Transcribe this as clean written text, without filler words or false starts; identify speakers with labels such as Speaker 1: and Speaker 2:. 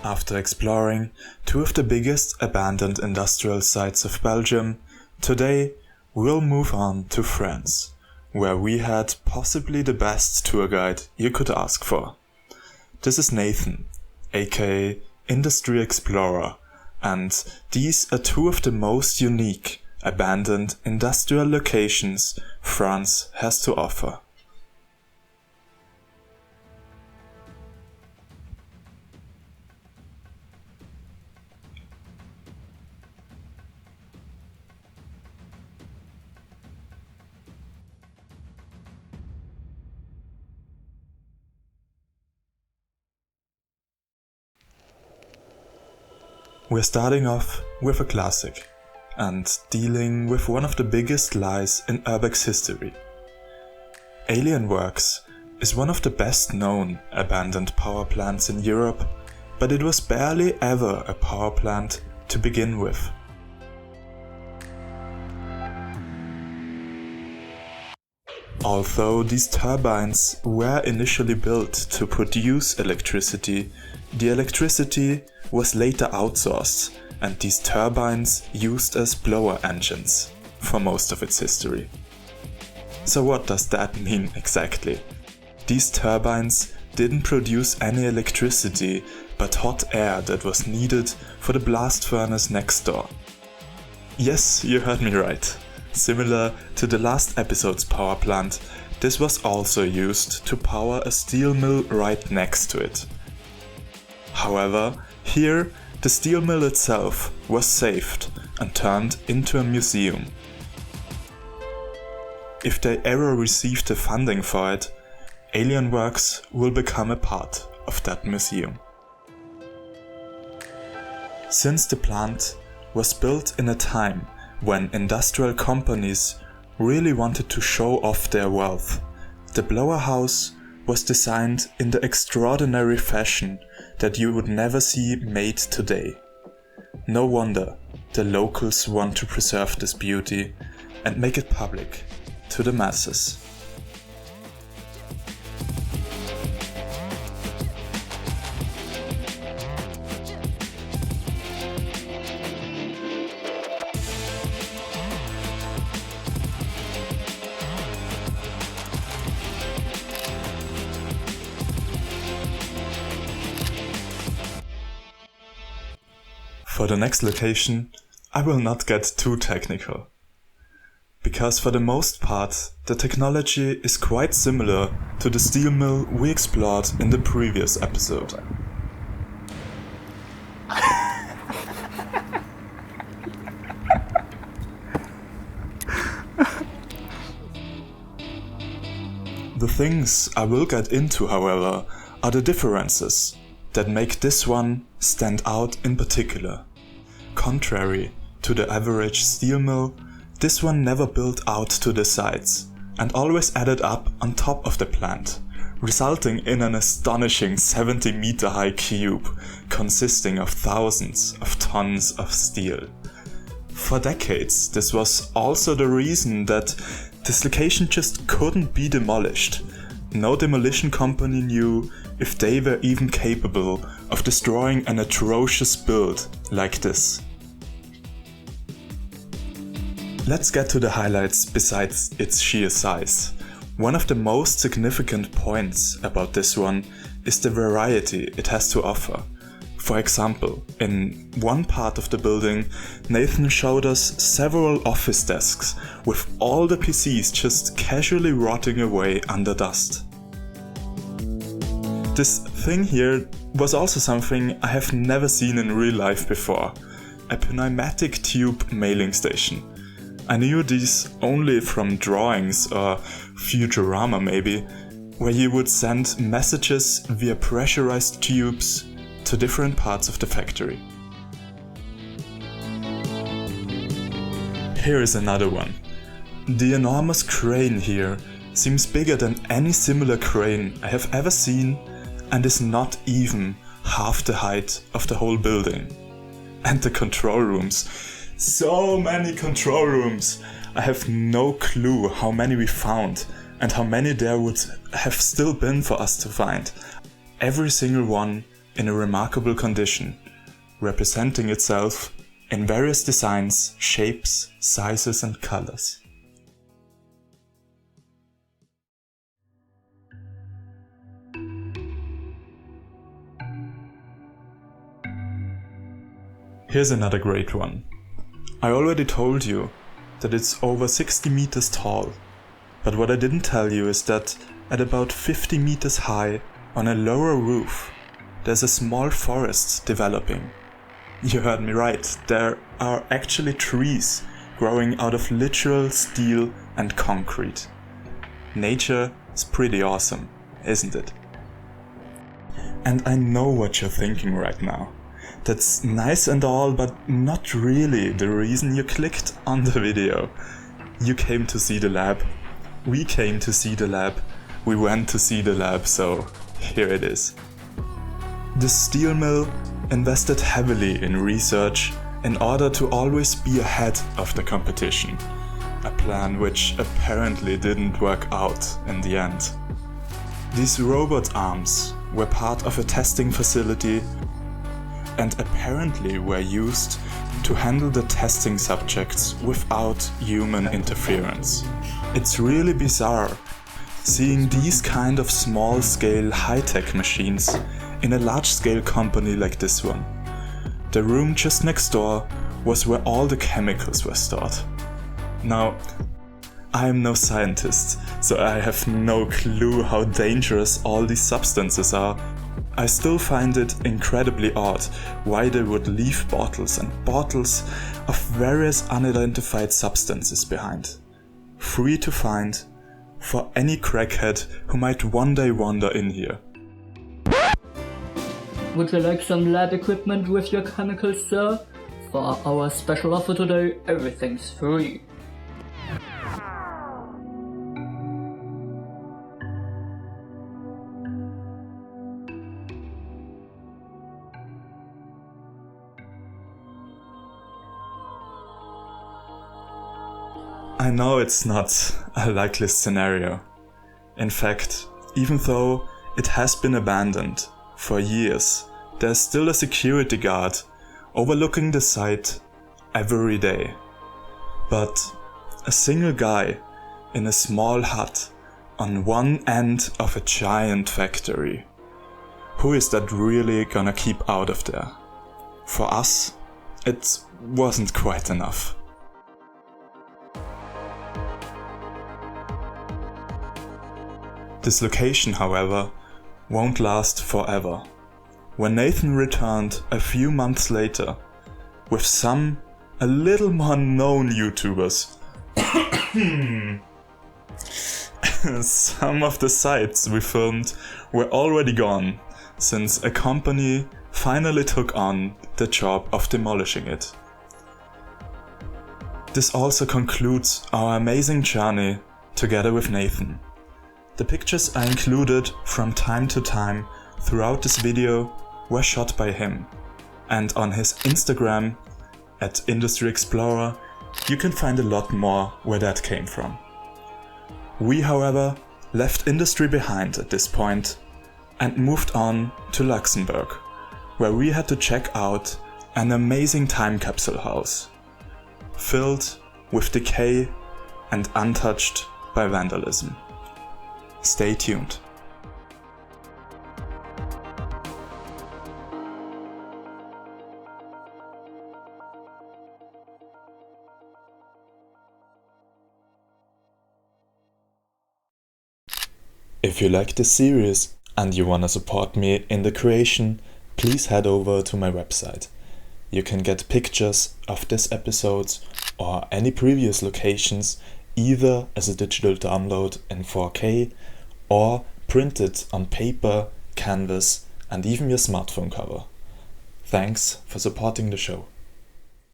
Speaker 1: After exploring two of the biggest abandoned industrial sites of Belgium, today we'll move on to France, where we had possibly the best tour guide you could ask for. This is Nathan, aka Industry Explorer, and these are two of the most unique abandoned industrial locations France has to offer. We're starting off with a classic, and dealing with one of the biggest lies in Urbex history. Alienworks is one of the best known abandoned power plants in Europe, but it was barely ever a power plant to begin with. Although these turbines were initially built to produce electricity, the electricity was later outsourced and these turbines used as blower engines for most of its history. So what does that mean exactly? These turbines didn't produce any electricity but hot air that was needed for the blast furnace next door. Yes, you heard me right. Similar to the last episode's power plant, this was also used to power a steel mill right next to it. However, here the steel mill itself was saved and turned into a museum. If they ever receive the funding for it, Alienworks will become a part of that museum. Since the plant was built in a time when industrial companies really wanted to show off their wealth, the blower house was designed in the extraordinary fashion that you would never see made today. No wonder the locals want to preserve this beauty and make it public to the masses. For the next location, I will not get too technical, because for the most part the technology is quite similar to the steel mill we explored in the previous episode. The things I will get into, however, are the differences that make this one stand out in particular. Contrary to the average steel mill, this one never built out to the sides and always added up on top of the plant, resulting in an astonishing 70-meter high cube consisting of thousands of tons of steel. For decades, this was also the reason that this location just couldn't be demolished. No demolition company knew if they were even capable of destroying an atrocious build like this. Let's get to the highlights besides its sheer size. One of the most significant points about this one is the variety it has to offer. For example, in one part of the building, Nathan showed us several office desks with all the PCs just casually rotting away under dust. This thing here was also something I have never seen in real life before, a pneumatic tube mailing station. I knew these only from drawings or Futurama maybe, where you would send messages via pressurized tubes to different parts of the factory. Here is another one. The enormous crane here seems bigger than any similar crane I have ever seen and is not even half the height of the whole building. And the control rooms. So many control rooms! I have no clue how many we found and how many there would have still been for us to find. Every single one in a remarkable condition, representing itself in various designs, shapes, sizes and colors. Here's another great one. I already told you that it's over 60 meters tall, but what I didn't tell you is that at about 50 meters high on a lower roof, there's a small forest developing. You heard me right, there are actually trees growing out of literal steel and concrete. Nature is pretty awesome, isn't it? And I know what you're thinking right now. That's nice and all, but not really the reason you clicked on the video. You came to see the lab. We came to see the lab. We went to see the lab, so here it is. The steel mill invested heavily in research in order to always be ahead of the competition. A plan which apparently didn't work out in the end. These robot arms were part of a testing facility and apparently were used to handle the testing subjects without human interference. It's really bizarre seeing these kind of small-scale high-tech machines in a large-scale company like this one. The room just next door was where all the chemicals were stored. Now, I am no scientist, so I have no clue how dangerous all these substances are. I still find it incredibly odd why they would leave bottles and bottles of various unidentified substances behind, free to find for any crackhead who might one day wander in here.
Speaker 2: Would you like some lab equipment with your chemicals, sir? For our special offer today, everything's free.
Speaker 1: I know it's not a likely scenario. In fact, even though it has been abandoned for years, there's still a security guard overlooking the site every day. But a single guy in a small hut on one end of a giant factory, who is that really gonna keep out of there? For us, it wasn't quite enough. This location, however, won't last forever. When Nathan returned a few months later, with some a little more known YouTubers, some of the sites we filmed were already gone, since a company finally took on the job of demolishing it. This also concludes our amazing journey together with Nathan. The pictures I included from time to time throughout this video were shot by him, and on his Instagram @IndustryExplorer you can find a lot more where that came from. We, however, left industry behind at this point and moved on to Luxembourg, where we had to check out an amazing time capsule house, filled with decay and untouched by vandalism. Stay tuned. If you like this series and you wanna support me in the creation, please head over to my website. You can get pictures of this episode or any previous locations either as a digital download in 4K or printed on paper, canvas and even your smartphone cover. Thanks for supporting the show.